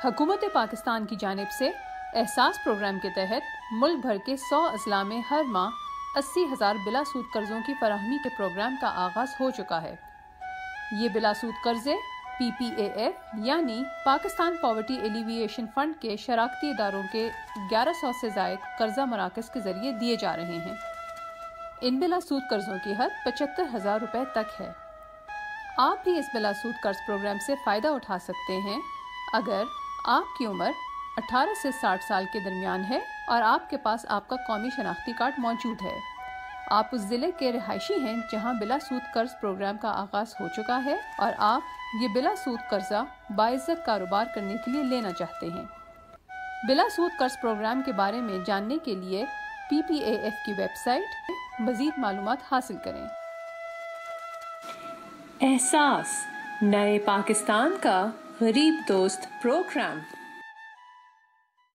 हुकूमत पाकिस्तान की जानिब से एहसास प्रोग्राम के तहत मुल्क भर के 100 अजला में हर माह 80,000 बिलासूद कर्ज़ों की फराहमी के प्रोग्राम का आगाज़ हो चुका है। ये बिलासूद कर्ज़े PPAF यानी पाकिस्तान पॉवर्टी एलिविएशन फ़ंड के शराकती इदारों के 1100 से ज़ायद कर्जा मराकज़ के ज़रिए दिए जा रहे हैं। इन बिलासूद कर्ज़ों की हद 75,000 रुपये तक है। आप भी इस बिलासूद कर्ज प्रोग्राम से फ़ायदा उठा सकते हैं अगर आपकी उम्र 18 से 60 साल के दरमियान है और आपके पास आपका कौमी शनाख्ती कार्ड मौजूद है। आप उस ज़िले के रिहायशी हैं जहां बिलासूद कर्ज प्रोग्राम का आगाज़ हो चुका है और आप ये बिलासूद कर्जा बाइज़्ज़त कारोबार करने के लिए लेना चाहते हैं। बिलासूद कर्ज प्रोग्राम के बारे में जानने के लिए PPAF की वेबसाइट मज़ीद मालूमात हासिल करें। एहसास नए पाकिस्तान का गरीब दोस्त प्रोग्राम।